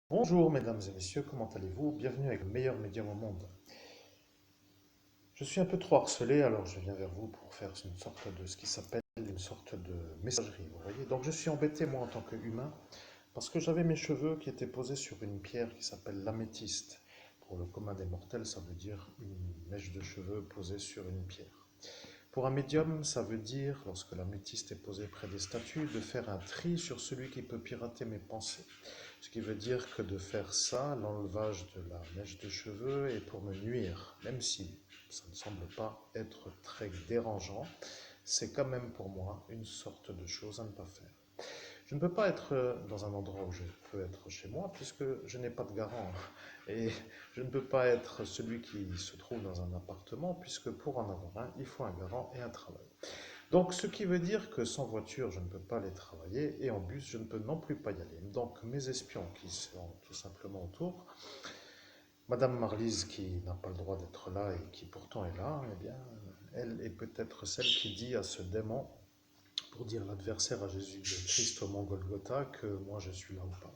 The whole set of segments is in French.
Bonjour mesdames et messieurs, comment allez-vous? Bienvenue avec le meilleur médium au monde. Je suis un peu trop harcelé, alors je viens vers vous pour faire une sorte de ce qui s'appelle une sorte de messagerie, vous voyez. Donc je suis embêté moi en tant qu'humain parce que j'avais mes cheveux qui étaient posés sur une pierre qui s'appelle l'améthyste. Pour le commun des mortels, ça veut dire une mèche de cheveux posée sur une pierre. Pour un médium, ça veut dire, lorsque l'améthyste est posée près des statues, de faire un tri sur celui qui peut pirater mes pensées. Ce qui veut dire que de faire ça, l'enlevage de la mèche de cheveux est pour me nuire, même si ça ne semble pas être très dérangeant, c'est quand même pour moi une sorte de chose à ne pas faire. Je ne peux pas être dans un endroit où je peux être chez moi puisque je n'ai pas de garant. Et je ne peux pas être celui qui se trouve dans un appartement puisque pour en avoir un, il faut un garant et un travail. Donc, ce qui veut dire que sans voiture, je ne peux pas aller travailler et en bus, je ne peux non plus pas y aller. Donc, mes espions qui sont tout simplement autour, Madame Marlise qui n'a pas le droit d'être là et qui pourtant est là, eh bien, elle est peut-être celle qui dit à ce démon, pour dire l'adversaire à Jésus de Christ au mont Golgotha, que moi je suis là ou pas.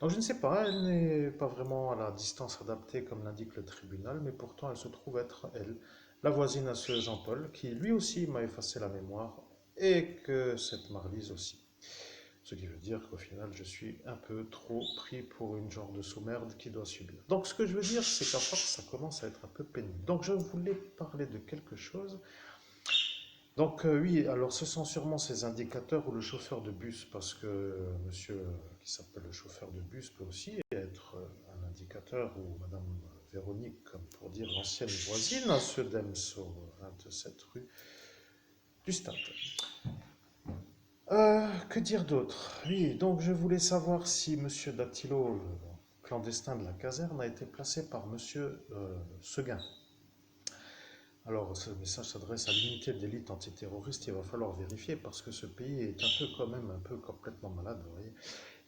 Donc je ne sais pas, elle n'est pas vraiment à la distance adaptée comme l'indique le tribunal, mais pourtant elle se trouve être, elle, la voisine à ce Jean-Paul, qui lui aussi m'a effacé la mémoire, et que cette Marlise aussi. Ce qui veut dire qu'au final, je suis un peu trop pris pour une genre de sous-merde qui doit subir. Donc ce que je veux dire, c'est qu'à force, ça commence à être un peu pénible. Donc je voulais parler de quelque chose. Donc oui, alors ce sont sûrement ces indicateurs ou le chauffeur de bus, parce que monsieur qui s'appelle le chauffeur de bus peut aussi être un indicateur, ou madame Véronique, comme pour dire l'ancienne voisine à ce DEMS au 27 rue du Stade. Que dire d'autre? Oui, donc je voulais savoir si monsieur Dattilo, le clandestin de la caserne, a été placé par monsieur Seguin. Alors, ce message s'adresse à l'unité d'élite antiterroriste. Il va falloir vérifier parce que ce pays est un peu quand même un peu complètement malade. Vous voyez.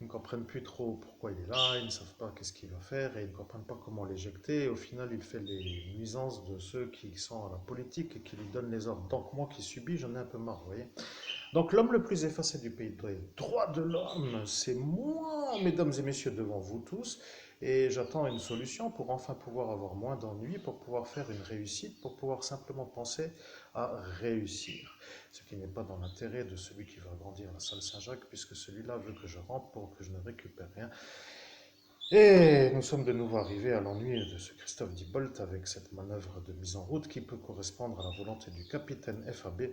Ils ne comprennent plus trop pourquoi il est là, ils ne savent pas qu'est-ce qu'il va faire et ils ne comprennent pas comment l'éjecter. Et au final, il fait les nuisances de ceux qui sont à la politique et qui lui donnent les ordres. Donc moi qui subis, j'en ai un peu marre, vous voyez. Donc l'homme le plus effacé du pays de droit de l'homme, c'est moi, mesdames et messieurs, devant vous tous. Et j'attends une solution pour enfin pouvoir avoir moins d'ennuis, pour pouvoir faire une réussite, pour pouvoir simplement penser à réussir. Ce qui n'est pas dans l'intérêt de celui qui va agrandir la salle Saint-Jacques, puisque celui-là veut que je rentre pour que je ne récupère rien. Et nous sommes de nouveau arrivés à l'ennui de ce Christophe Dibolt avec cette manœuvre de mise en route qui peut correspondre à la volonté du capitaine FAB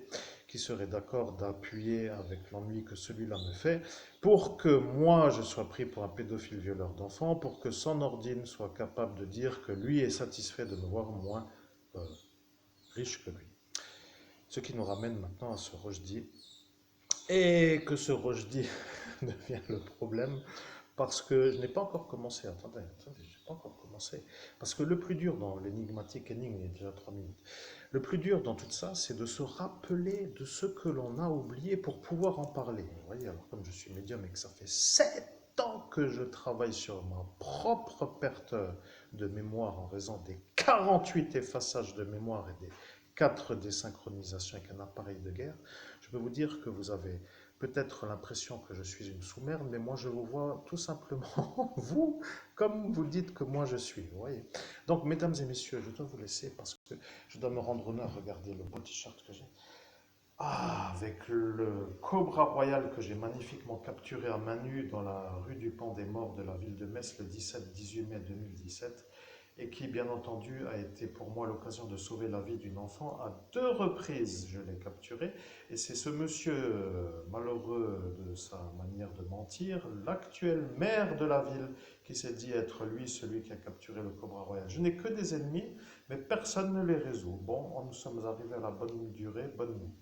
qui serait d'accord d'appuyer avec l'ennui que celui-là me fait pour que moi je sois pris pour un pédophile violeur d'enfants, pour que son ordine soit capable de dire que lui est satisfait de me voir moins euh, riche que lui. Ce qui nous ramène maintenant à ce Rochdi et que ce Rochdi devient le problème parce que je n'ai pas encore commencé. Attendez, je n'ai pas encore commencé. Parce que le plus dur dans l'énigmatique énigme, il y a déjà 3 minutes, le plus dur dans tout ça, c'est de se rappeler de ce que l'on a oublié pour pouvoir en parler. Vous voyez, alors comme je suis médium et que ça fait 7 ans que je travaille sur ma propre perte de mémoire en raison des 48 effaçages de mémoire et des 4 désynchronisations avec un appareil de guerre, je peux vous dire que vous avez peut-être l'impression que je suis une sous-merde, mais moi je vous vois tout simplement, vous, comme vous dites que moi je suis. Vous voyez. Donc, mesdames et messieurs, je dois vous laisser parce que je dois me rendre honneur. Regardez le beau t-shirt que j'ai. Ah, avec le cobra royal que j'ai magnifiquement capturé à main nue dans la rue du Pan des Morts de la ville de Metz le 17-18 mai 2017 et qui, bien entendu, a été pour moi l'occasion de sauver la vie d'une enfant. À 2 reprises, je l'ai capturé. Et c'est ce monsieur malheureux de sa manière de mentir, l'actuel maire de la ville, qui s'est dit être lui celui qui a capturé le Cobra Royal. Je n'ai que des ennemis, mais personne ne les résout. Bon, nous sommes arrivés à la bonne durée, bonne nuit.